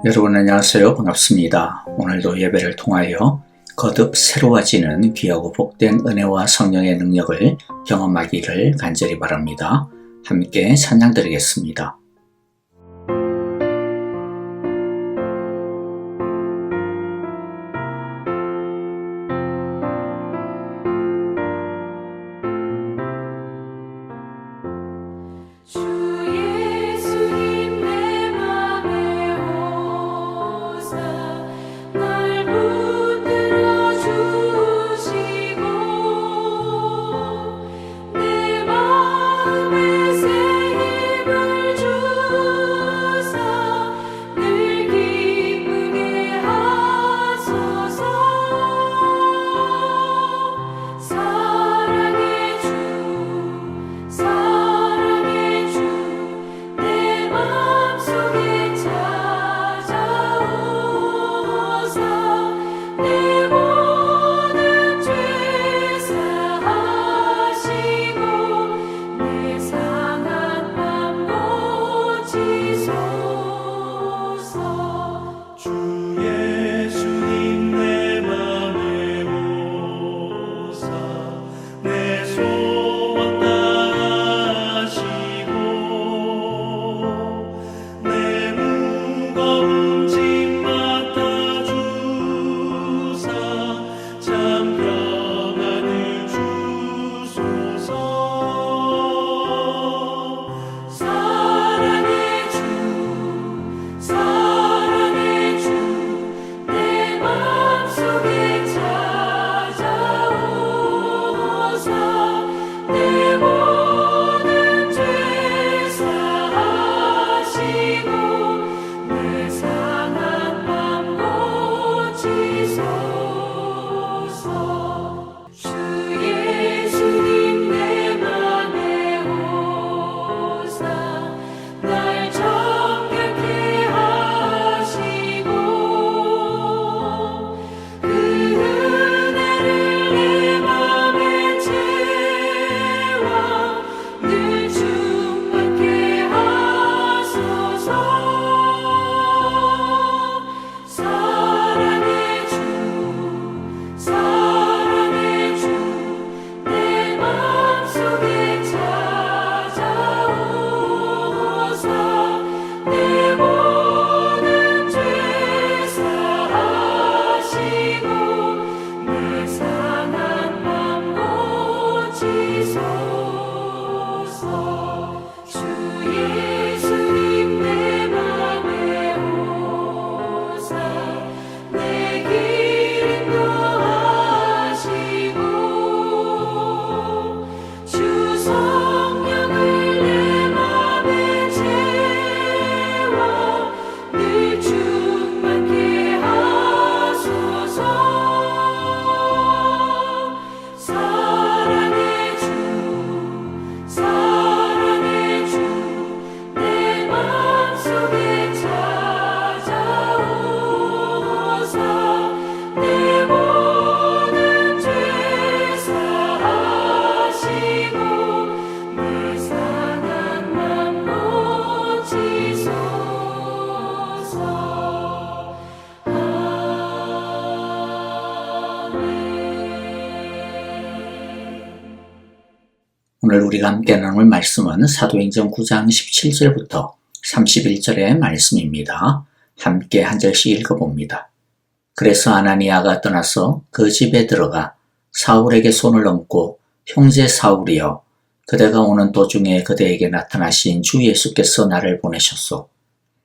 여러분 안녕하세요. 반갑습니다. 오늘도 예배를 통하여 거듭 새로워지는 귀하고 복된 은혜와 성령의 능력을 경험하기를 간절히 바랍니다. 함께 찬양 드리겠습니다. 오늘 우리가 함께 나눌 말씀은 사도행전 9장 17절부터 31절의 말씀입니다. 함께 한 절씩 읽어봅니다. 그래서 아나니아가 떠나서 그 집에 들어가 사울에게 손을 얹고 형제 사울이여 그대가 오는 도중에 그대에게 나타나신 주 예수께서 나를 보내셨소.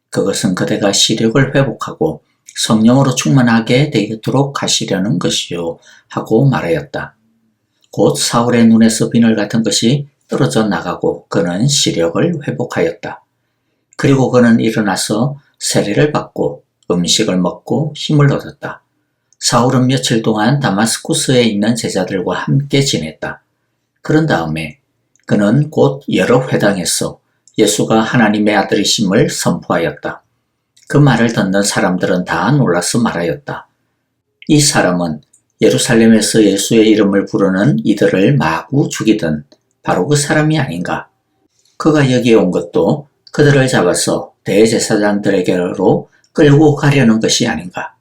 그것은 그대가 시력을 회복하고 성령으로 충만하게 되도록 하시려는 것이요 하고 말하였다. 곧 사울의 눈에서 비늘 같은 것이 떨어져 나가고 그는 시력을 회복하였다. 그리고 그는 일어나서 세례를 받고 음식을 먹고 힘을 얻었다. 사울은 며칠 동안 다마스쿠스에 있는 제자들과 함께 지냈다. 그런 다음에 그는 곧 여러 회당에서 예수가 하나님의 아들이심을 선포하였다. 그 말을 듣는 사람들은 다 놀라서 말하였다. 이 사람은 예루살렘에서 예수의 이름을 부르는 이들을 마구 죽이던 바로 그 사람이 아닌가. 그가 여기에 온 것도 그들을 잡아서 대제사장들에게로 끌고 가려는 것이 아닌가.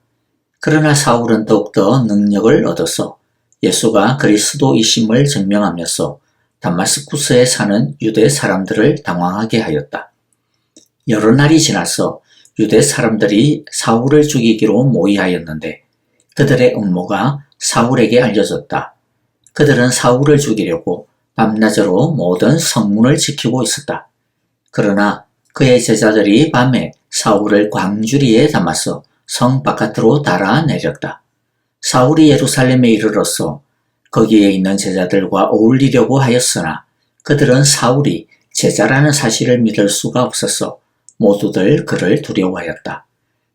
그러나 사울은 더욱더 능력을 얻어서 예수가 그리스도이심을 증명하면서 다마스쿠스에 사는 유대 사람들을 당황하게 하였다. 여러 날이 지나서 유대 사람들이 사울을 죽이기로 모의하였는데 그들의 음모가 사울에게 알려졌다. 그들은 사울을 죽이려고 밤낮으로 모든 성문을 지키고 있었다. 그러나 그의 제자들이 밤에 사울을 광주리에 담아서 성 바깥으로 달아내렸다. 사울이 예루살렘에 이르러서 거기에 있는 제자들과 어울리려고 하였으나 그들은 사울이 제자라는 사실을 믿을 수가 없어서 모두들 그를 두려워하였다.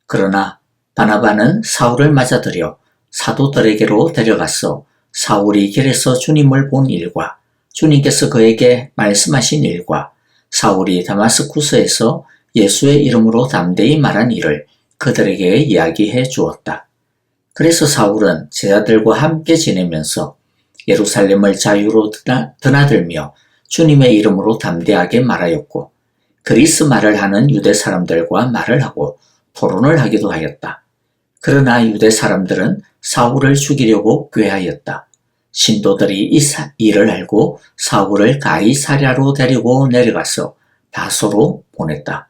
그러나 바나바는 사울을 맞아들여 사도들에게로 데려가서 사울이 길에서 주님을 본 일과 주님께서 그에게 말씀하신 일과 사울이 다마스쿠스에서 예수의 이름으로 담대히 말한 일을 그들에게 이야기해 주었다. 그래서 사울은 제자들과 함께 지내면서 예루살렘을 자유로 드나들며 주님의 이름으로 담대하게 말하였고 그리스 말을 하는 유대 사람들과 말을 하고 토론을 하기도 하였다. 그러나 유대 사람들은 사울을 죽이려고 꾀하였다. 신도들이 이 일을 알고 사울을 가이사랴로 데리고 내려가서 다소로 보냈다.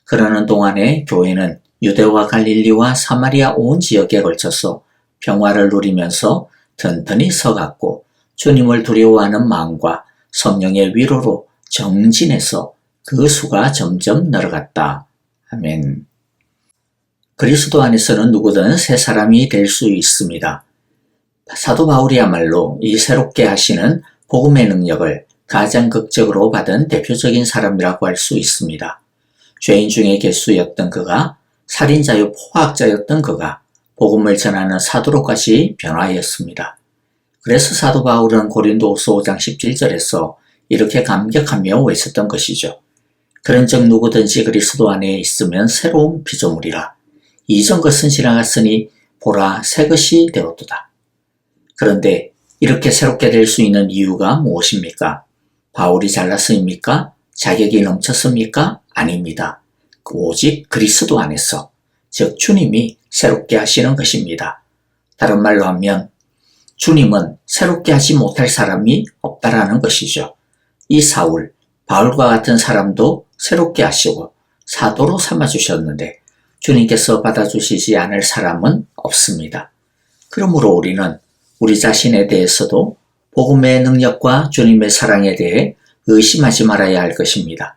그러는 동안에 교회는 유대와 갈릴리와 사마리아 온 지역에 걸쳐서 평화를 누리면서 튼튼히 서갔고 주님을 두려워하는 마음과 성령의 위로로 정진해서 그 수가 점점 늘어갔다. 아멘. 그리스도 안에서는 누구든 새 사람이 될 수 있습니다. 사도 바울이야말로 이 새롭게 하시는 복음의 능력을 가장 극적으로 받은 대표적인 사람이라고 할 수 있습니다. 죄인 중에 괴수였던 그가 살인자요 포악자였던 그가 복음을 전하는 사도로까지 변화하였습니다. 그래서 사도 바울은 고린도후서 5장 17절에서 이렇게 감격하며 외쳤던 것이죠. 그런즉 누구든지 그리스도 안에 있으면 새로운 피조물이라. 이전 것은 지나갔으니 보라 새 것이 되었도다. 그런데 이렇게 새롭게 될 수 있는 이유가 무엇입니까? 바울이 잘났습니까? 자격이 넘쳤습니까? 아닙니다. 오직 그리스도 안에서, 즉 주님이 새롭게 하시는 것입니다. 다른 말로 하면 주님은 새롭게 하지 못할 사람이 없다라는 것이죠. 이 사울, 바울과 같은 사람도 새롭게 하시고 사도로 삼아주셨는데 주님께서 받아주시지 않을 사람은 없습니다. 그러므로 우리는 우리 자신에 대해서도 복음의 능력과 주님의 사랑에 대해 의심하지 말아야 할 것입니다.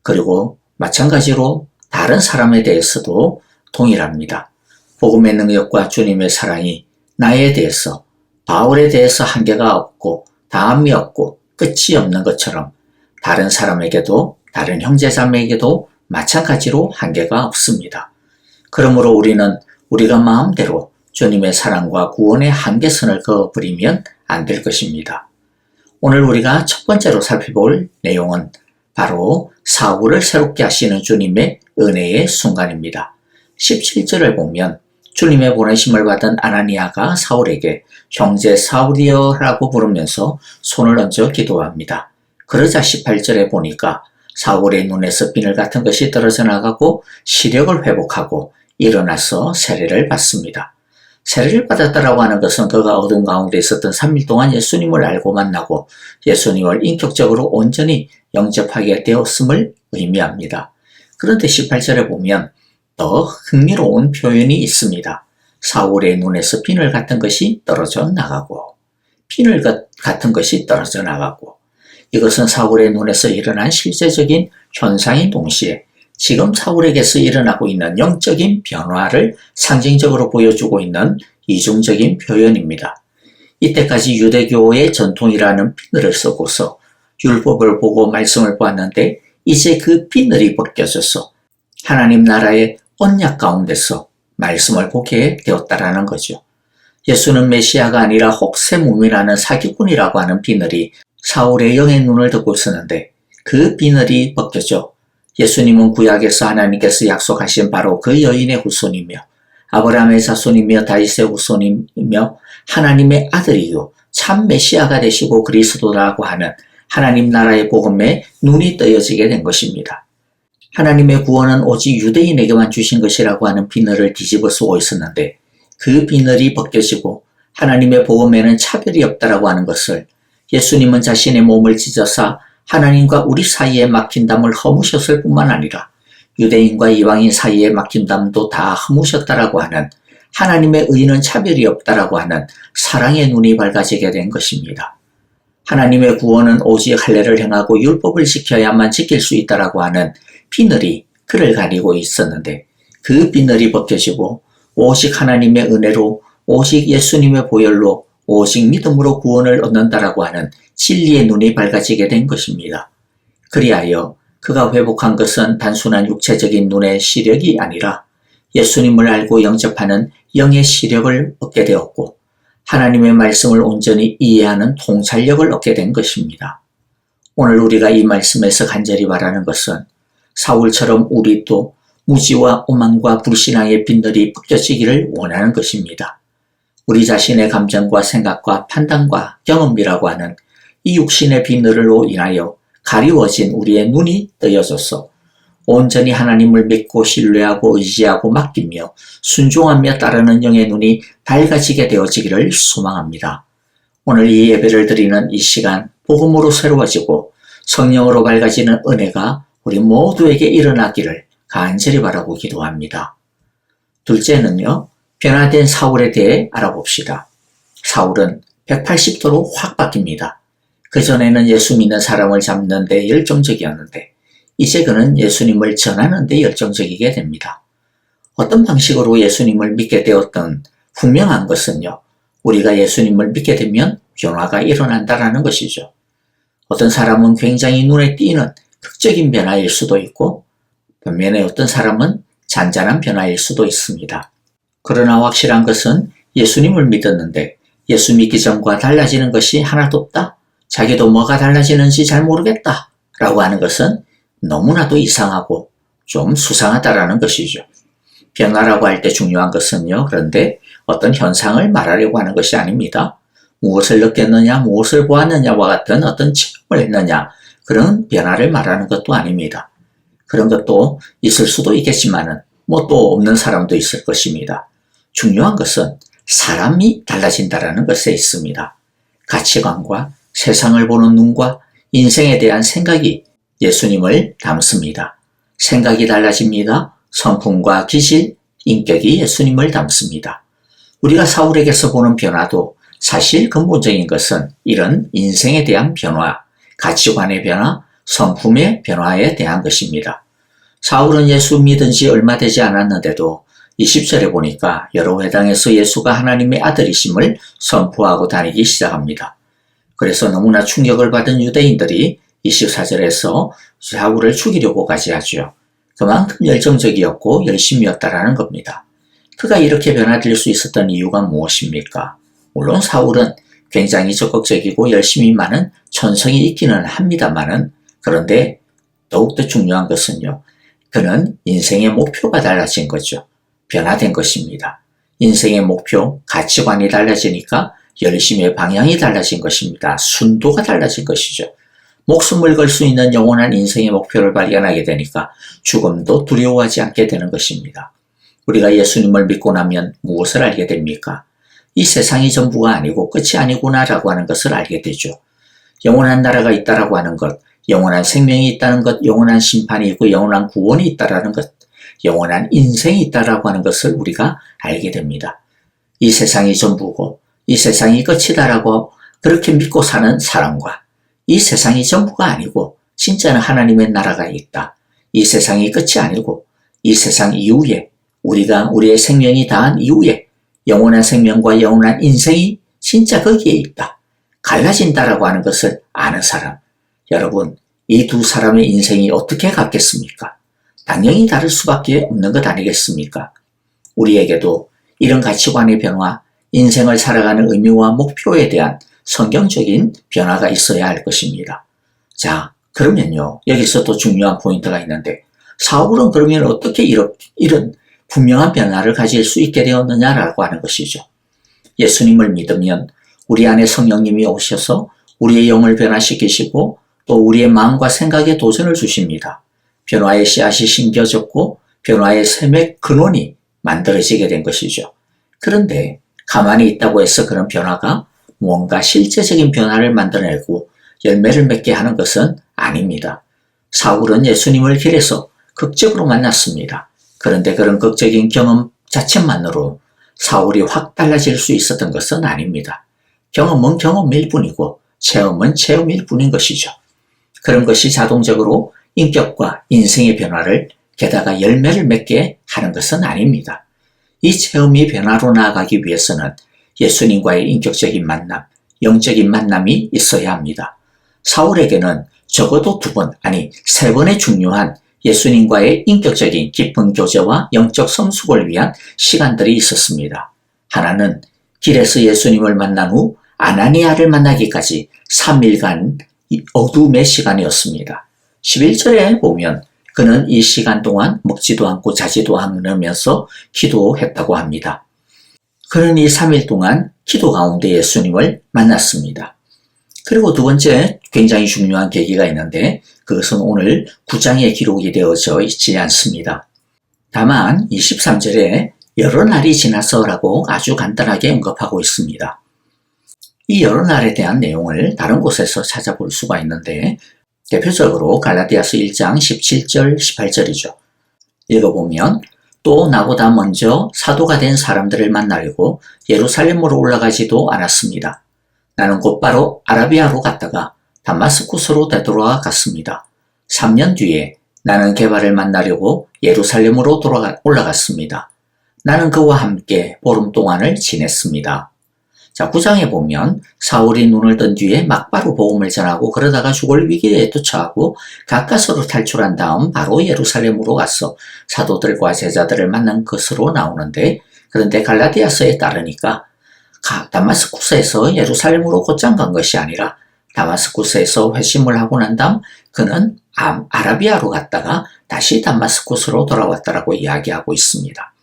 그리고 마찬가지로 다른 사람에 대해서도 동일합니다. 복음의 능력과 주님의 사랑이 나에 대해서, 바울에 대해서 한계가 없고 다함이 없고 끝이 없는 것처럼 다른 사람에게도, 다른 형제자매에게도 마찬가지로 한계가 없습니다. 그러므로 우리는 우리가 마음대로 주님의 사랑과 구원의 한계선을 그어버리면 안 될 것입니다. 오늘 우리가 첫 번째로 살펴볼 내용은 바로 사울을 새롭게 하시는 주님의 은혜의 순간입니다. 17절을 보면 주님의 보내심을 받은 아나니아가 사울에게 형제 사울이여라고 부르면서 손을 얹어 기도합니다. 그러자 18절에 보니까 사울의 눈에서 비늘 같은 것이 떨어져 나가고 시력을 회복하고 일어나서 세례를 받습니다. 세례를 받았다라고 하는 것은 그가 어둠 가운데 있었던 3일 동안 예수님을 알고 만나고 예수님을 인격적으로 온전히 영접하게 되었음을 의미합니다. 그런데 18절에 보면 더 흥미로운 표현이 있습니다. 사울의 눈에서 비늘 같은 것이 떨어져 나가고, 비늘 같은 것이 떨어져 나가고, 이것은 사울의 눈에서 일어난 실제적인 현상인 동시에 지금 사울에게서 일어나고 있는 영적인 변화를 상징적으로 보여주고 있는 이중적인 표현입니다. 이때까지 유대교의 전통이라는 비늘을 쓰고서 율법을 보고 말씀을 보았는데 이제 그 비늘이 벗겨져서 하나님 나라의 언약 가운데서 말씀을 보게 되었다라는 거죠. 예수는 메시아가 아니라 혹세무민하는 사기꾼이라고 하는 비늘이 사울의 영의 눈을 덮고 있었는데 그 비늘이 벗겨져 예수님은 구약에서 하나님께서 약속하신 바로 그 여인의 후손이며 아브라함의 자손이며 다윗의 후손이며 하나님의 아들이요 참 메시아가 되시고 그리스도라고 하는 하나님 나라의 복음에 눈이 떠여지게 된 것입니다. 하나님의 구원은 오직 유대인에게만 주신 것이라고 하는 비늘을 뒤집어 쓰고 있었는데 그 비늘이 벗겨지고 하나님의 복음에는 차별이 없다라고 하는 것을 예수님은 자신의 몸을 찢어서 하나님과 우리 사이에 막힌 담을 허무셨을 뿐만 아니라 유대인과 이방인 사이에 막힌 담도 다 허무셨다라고 하는 하나님의 의는 차별이 없다라고 하는 사랑의 눈이 밝아지게 된 것입니다. 하나님의 구원은 오직 할례를 행하고 율법을 지켜야만 지킬 수 있다라고 하는 비늘이 그를 가리고 있었는데 그 비늘이 벗겨지고 오직 하나님의 은혜로 오직 예수님의 보혈로 오직 믿음으로 구원을 얻는다라고 하는 진리의 눈이 밝아지게 된 것입니다. 그리하여 그가 회복한 것은 단순한 육체적인 눈의 시력이 아니라 예수님을 알고 영접하는 영의 시력을 얻게 되었고 하나님의 말씀을 온전히 이해하는 통찰력을 얻게 된 것입니다. 오늘 우리가 이 말씀에서 간절히 바라는 것은 사울처럼 우리도 무지와 오만과 불신앙의 비늘이 벗겨지기를 원하는 것입니다. 우리 자신의 감정과 생각과 판단과 경험이라고 하는 이 육신의 비늘로 인하여 가리워진 우리의 눈이 뜨여져서 온전히 하나님을 믿고 신뢰하고 의지하고 맡기며 순종하며 따르는 영의 눈이 밝아지게 되어지기를 소망합니다. 오늘 이 예배를 드리는 이 시간 복음으로 새로워지고 성령으로 밝아지는 은혜가 우리 모두에게 일어나기를 간절히 바라고 기도합니다. 둘째는요, 변화된 사울에 대해 알아봅시다. 사울은 180도로 확 바뀝니다. 그전에는 예수 믿는 사람을 잡는 데 열정적이었는데 이제 그는 예수님을 전하는 데 열정적이게 됩니다. 어떤 방식으로 예수님을 믿게 되었던 분명한 것은요, 우리가 예수님을 믿게 되면 변화가 일어난다는 것이죠. 어떤 사람은 굉장히 눈에 띄는 극적인 변화일 수도 있고 반면에 어떤 사람은 잔잔한 변화일 수도 있습니다. 그러나 확실한 것은 예수님을 믿었는데 예수 믿기 전과 달라지는 것이 하나도 없다. 자기도 뭐가 달라지는지 잘 모르겠다. 라고 하는 것은 너무나도 이상하고 좀 수상하다라는 것이죠. 변화라고 할 때 중요한 것은요. 그런데 어떤 현상을 말하려고 하는 것이 아닙니다. 무엇을 느꼈느냐, 무엇을 보았느냐와 같은 어떤 체험을 했느냐, 그런 변화를 말하는 것도 아닙니다. 그런 것도 있을 수도 있겠지만은 뭐 또 없는 사람도 있을 것입니다. 중요한 것은 사람이 달라진다라는 것에 있습니다. 가치관과 세상을 보는 눈과 인생에 대한 생각이 예수님을 닮습니다. 생각이 달라집니다. 성품과 기질, 인격이 예수님을 닮습니다. 우리가 사울에게서 보는 변화도 사실 근본적인 것은 이런 인생에 대한 변화, 가치관의 변화, 성품의 변화에 대한 것입니다. 사울은 예수 믿은 지 얼마 되지 않았는데도 20절에 보니까 여러 회당에서 예수가 하나님의 아들이심을 선포하고 다니기 시작합니다. 그래서 너무나 충격을 받은 유대인들이 24절에서 사울을 죽이려고까지 하죠. 그만큼 열정적이었고 열심이었다라는 겁니다. 그가 이렇게 변화될 수 있었던 이유가 무엇입니까? 물론 사울은 굉장히 적극적이고 열심히 많은 천성이 있기는 합니다만은 그런데 더욱더 중요한 것은요. 그는 인생의 목표가 달라진 거죠. 변화된 것입니다. 인생의 목표, 가치관이 달라지니까 열심의 방향이 달라진 것입니다. 순도가 달라진 것이죠. 목숨을 걸 수 있는 영원한 인생의 목표를 발견하게 되니까 죽음도 두려워하지 않게 되는 것입니다. 우리가 예수님을 믿고 나면 무엇을 알게 됩니까? 이 세상이 전부가 아니고 끝이 아니구나라고 하는 것을 알게 되죠. 영원한 나라가 있다라고 하는 것, 영원한 생명이 있다는 것, 영원한 심판이 있고 영원한 구원이 있다라는 것, 영원한 인생이 있다라고 하는 것을 우리가 알게 됩니다. 이 세상이 전부고 이 세상이 끝이다라고 그렇게 믿고 사는 사람과 이 세상이 전부가 아니고 진짜는 하나님의 나라가 있다. 이 세상이 끝이 아니고 이 세상 이후에 우리가 우리의 생명이 다한 이후에 영원한 생명과 영원한 인생이 진짜 거기에 있다. 갈라진다라고 하는 것을 아는 사람. 여러분, 이 두 사람의 인생이 어떻게 같겠습니까? 당연히 다를 수밖에 없는 것 아니겠습니까? 우리에게도 이런 가치관의 변화, 인생을 살아가는 의미와 목표에 대한 성경적인 변화가 있어야 할 것입니다. 자, 그러면요. 여기서 또 중요한 포인트가 있는데 사울은 그러면 어떻게 이런 분명한 변화를 가질 수 있게 되었느냐라고 하는 것이죠. 예수님을 믿으면 우리 안에 성령님이 오셔서 우리의 영을 변화시키시고 또 우리의 마음과 생각에 도전을 주십니다. 변화의 씨앗이 심겨졌고 변화의 샘의 근원이 만들어지게 된 것이죠. 그런데 가만히 있다고 해서 그런 변화가 무언가 실제적인 변화를 만들어내고 열매를 맺게 하는 것은 아닙니다. 사울은 예수님을 길에서 극적으로 만났습니다. 그런데 그런 극적인 경험 자체만으로 사울이 확 달라질 수 있었던 것은 아닙니다. 경험은 경험일 뿐이고 체험은 체험일 뿐인 것이죠. 그런 것이 자동적으로 인격과 인생의 변화를 게다가 열매를 맺게 하는 것은 아닙니다. 이 체험이 변화로 나아가기 위해서는 예수님과의 인격적인 만남, 영적인 만남이 있어야 합니다. 사울에게는 적어도 2번, 아니 3번의 중요한 예수님과의 인격적인 깊은 교제와 영적 성숙을 위한 시간들이 있었습니다. 하나는 길에서 예수님을 만난 후 아나니아를 만나기까지 3일간 어둠의 시간이었습니다. 11절에 보면 그는 이 시간 동안 먹지도 않고 자지도 않으면서 기도했다고 합니다. 그는 이 3일 동안 기도 가운데 예수님을 만났습니다. 그리고 2번째 굉장히 중요한 계기가 있는데 그것은 오늘 9장에 기록이 되어져 있지 않습니다. 다만 23절에 여러 날이 지나서라고 아주 간단하게 언급하고 있습니다. 이 여러 날에 대한 내용을 다른 곳에서 찾아볼 수가 있는데 대표적으로 갈라디아서 1장 17절 18절이죠. 읽어보면 또 나보다 먼저 사도가 된 사람들을 만나려고 예루살렘으로 올라가지도 않았습니다. 나는 곧바로 아라비아로 갔다가 다마스쿠스로 되돌아와 갔습니다. 3년 뒤에 나는 게바를 만나려고 예루살렘으로 올라갔습니다. 나는 그와 함께 보름 동안을 지냈습니다. 자, 9장에 보면 사울이 눈을 뜬 뒤에 막바로 복음을 전하고 그러다가 죽을 위기에 도처하고 가까스로 탈출한 다음 바로 예루살렘으로 가서 사도들과 제자들을 만난 것으로 나오는데 그런데 갈라디아서에 따르니까 다마스쿠스에서 예루살렘으로 곧장 간 것이 아니라 다마스쿠스에서 회심을 하고 난 다음 그는 아라비아로 갔다가 다시 다마스쿠스로 돌아왔다라고 이야기하고 있습니다.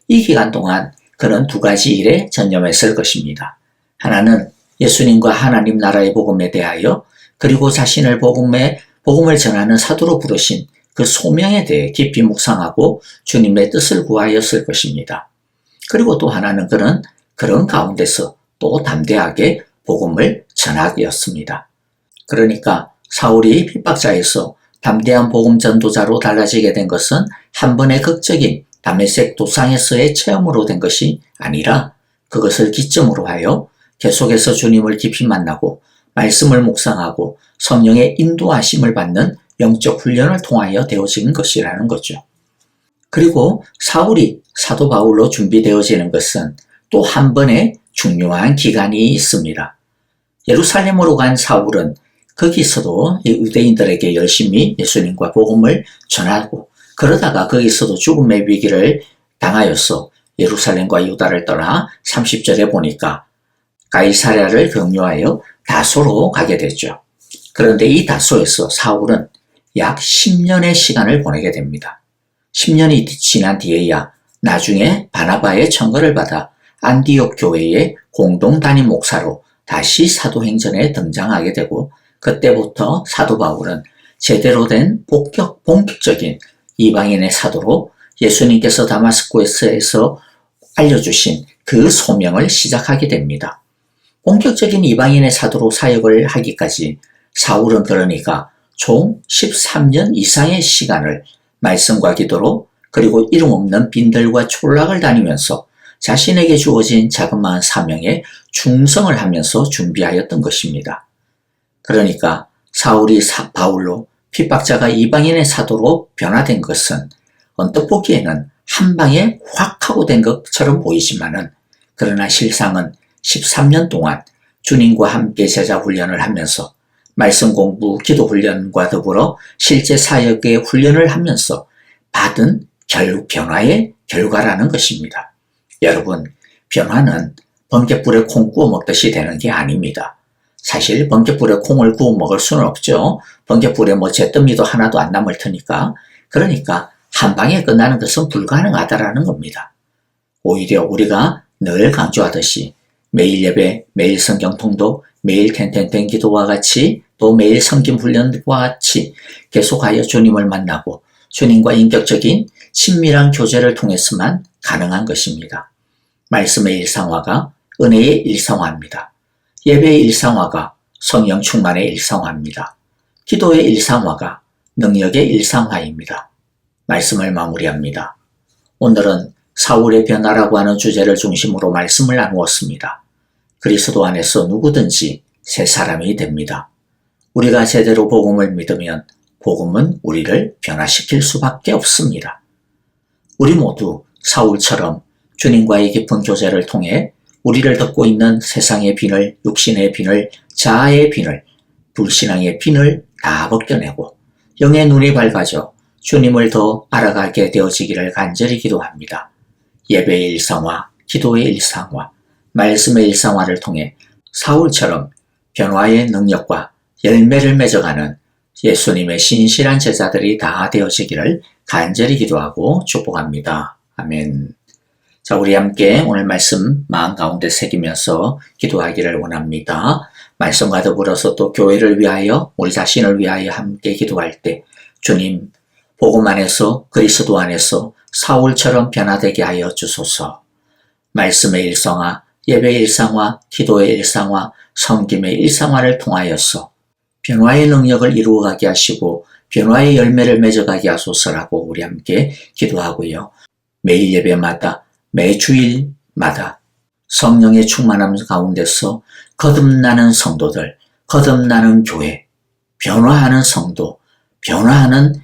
이 기간 동안 그는 2가지 일에 전념했을 것입니다. 하나는 예수님과 하나님 나라의 복음에 대하여 그리고 자신을 복음을 전하는 사도로 부르신 그 소명에 대해 깊이 묵상하고 주님의 뜻을 구하였을 것입니다. 그리고 또 하나는 그는 그런 가운데서 또 담대하게 복음을 전하기였습니다. 그러니까 사울이 핍박자에서 담대한 복음 전도자로 달라지게 된 것은 한 번의 극적인 다메섹 도상에서의 체험으로 된 것이 아니라 그것을 기점으로 하여 계속해서 주님을 깊이 만나고 말씀을 묵상하고 성령의 인도하심을 받는 영적 훈련을 통하여 되어진 것이라는 거죠. 그리고 사울이 사도 바울로 준비되어지는 것은 또 한 번의 중요한 기간이 있습니다. 예루살렘으로 간 사울은 거기서도 유대인들에게 열심히 예수님과 복음을 전하고 그러다가 거기서도 죽음의 위기를 당하여서 예루살렘과 유다를 떠나 30절에 보니까 가이사랴를 경유하여 다소로 가게 됐죠. 그런데 이 다소에서 사울은 약 10년의 시간을 보내게 됩니다. 10년이 지난 뒤에야 나중에 바나바의 청거를 받아 안디옥 교회의 공동 담임 목사로 다시 사도행전에 등장하게 되고 그때부터 사도 바울은 제대로 된 본격적인 이방인의 사도로 예수님께서 다마스쿠스에서 알려주신 그 소명을 시작하게 됩니다. 본격적인 이방인의 사도로 사역을 하기까지 사울은 그러니까 총 13년 이상의 시간을 말씀과 기도로 그리고 이름 없는 빈들과 촌락을 다니면서 자신에게 주어진 자그마한 사명에 충성을 하면서 준비하였던 것입니다. 그러니까 사울이 바울로 핍박자가 이방인의 사도로 변화된 것은 언뜻 보기에는 한 방에 확 하고 된 것처럼 보이지만은 그러나 실상은 13년 동안 주님과 함께 제자 훈련을 하면서 말씀 공부, 기도 훈련과 더불어 실제 사역의 훈련을 하면서 받은 변화의 결과라는 것입니다. 여러분, 변화는 번갯불에 콩 구워 먹듯이 되는 게 아닙니다. 사실 번갯불에 콩을 구워 먹을 수는 없죠. 번갯불에 잿더미도 하나도 안 남을 테니까. 그러니까 한 방에 끝나는 것은 불가능하다라는 겁니다. 오히려 우리가 늘 강조하듯이 매일 예배, 매일 성경 통독, 매일 텐텐텐 기도와 같이 또 매일 성김 훈련과 같이 계속하여 주님을 만나고 주님과 인격적인 친밀한 교제를 통해서만 가능한 것입니다. 말씀의 일상화가 은혜의 일상화입니다. 예배의 일상화가 성령 충만의 일상화입니다. 기도의 일상화가 능력의 일상화입니다. 말씀을 마무리합니다. 오늘은 사울의 변화라고 하는 주제를 중심으로 말씀을 나누었습니다. 그리스도 안에서 누구든지 새 사람이 됩니다. 우리가 제대로 복음을 믿으면 복음은 우리를 변화시킬 수밖에 없습니다. 우리 모두 사울처럼 주님과의 깊은 교제를 통해 우리를 덮고 있는 세상의 비늘, 육신의 비늘, 자아의 비늘, 불신앙의 비늘 다 벗겨내고 영의 눈이 밝아져 주님을 더 알아가게 되어지기를 간절히 기도합니다. 예배의 일상화, 기도의 일상화, 말씀의 일상화를 통해 사울처럼 변화의 능력과 열매를 맺어가는 예수님의 신실한 제자들이 다 되어지기를 간절히 기도하고 축복합니다. 아멘. 자, 우리 함께 오늘 말씀 마음 가운데 새기면서 기도하기를 원합니다. 말씀과 더불어서 또 교회를 위하여 우리 자신을 위하여 함께 기도할 때 주님 복음 안에서 그리스도 안에서 사울처럼 변화되게 하여 주소서. 말씀의 일상화, 예배의 일상화, 기도의 일상화, 섬김의 일상화를 통하여서 변화의 능력을 이루어가게 하시고 변화의 열매를 맺어가게 하소서라고 우리 함께 기도하고요. 매일 예배마다 매 주일마다 성령의 충만함 가운데서 거듭나는 성도들, 거듭나는 교회, 변화하는 성도, 변화하는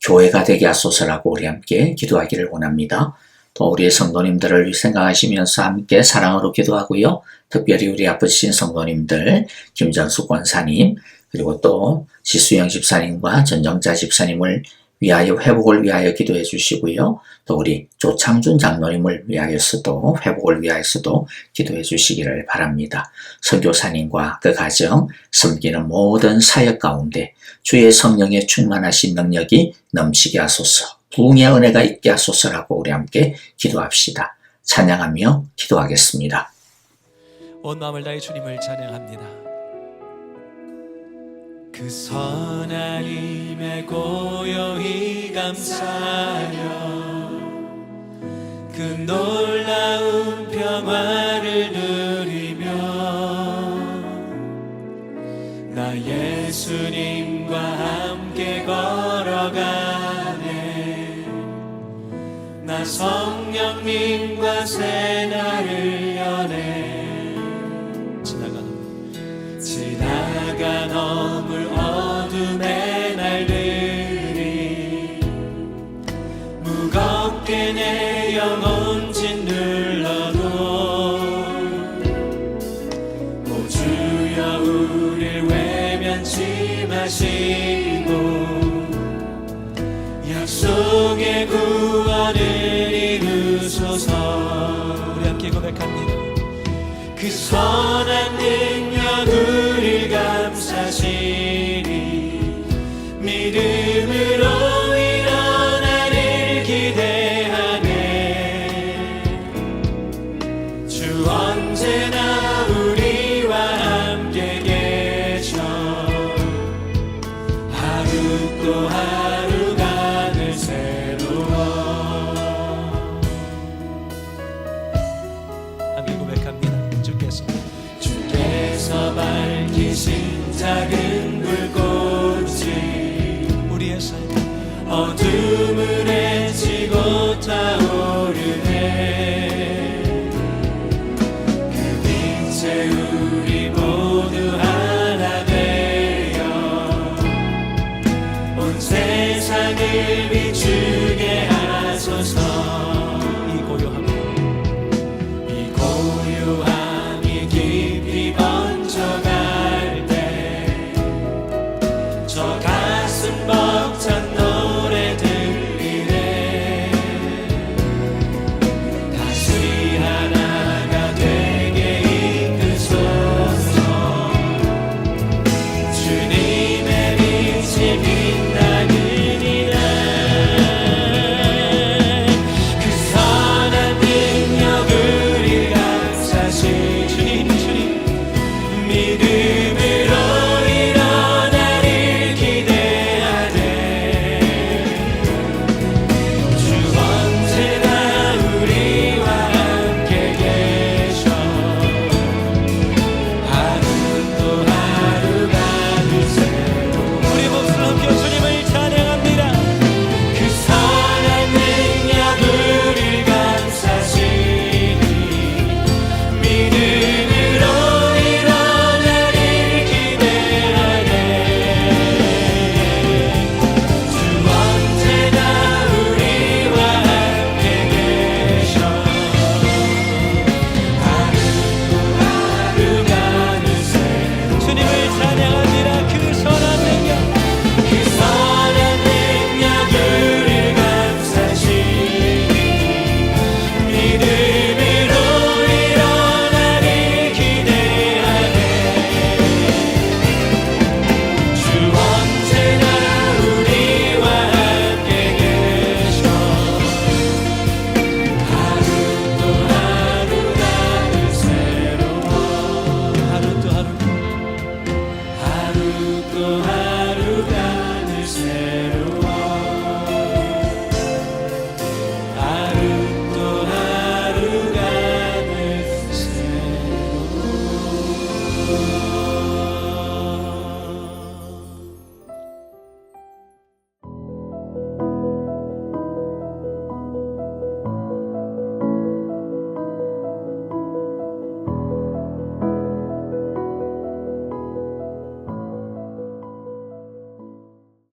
교회가 되게 하소서라고 우리 함께 기도하기를 원합니다. 또 우리의 성도님들을 생각하시면서 함께 사랑으로 기도하고요. 특별히 우리 아프신 성도님들 김전수 권사님 그리고 또 지수영 집사님과 전정자 집사님을 위하여 회복을 위하여 기도해 주시고요. 또 우리 조창준 장로님을 위하여서도 회복을 위하여서도 기도해 주시기를 바랍니다. 선교사님과 그 가정 섬기는 모든 사역 가운데 주의 성령의 충만하신 능력이 넘치게 하소서. 부흥의 은혜가 있게 하소서라고 우리 함께 기도합시다. 찬양하며 기도하겠습니다. 온 마음을 다해 주님을 찬양합니다. 그 선한 힘에 고요히 감사하여 그 놀라운 평화를 누리며 나 예수님과 함께 걸어가네. 나 성령님과 새 날을 여네. 지나가 넘을 어둠의 날들이 무겁게 내 영혼 짓눌러도 오 주여 우릴 외면치 마시고 약속의 구원을 이루소서. 우리 함께 고백합니다. 그 선한 능력 우리 감사시니 믿음으로 일어나를 기대하네. 주 언제나 우리와 함께 계셔 하루 또 하루가 늘 새로워. 함께 고백합니다. 주께서 밝히신 작은 불꽃이 우리의 삶 어둠을 헤치고 타오르네. 그 빛에 우리 모두 하나 되어 온 세상을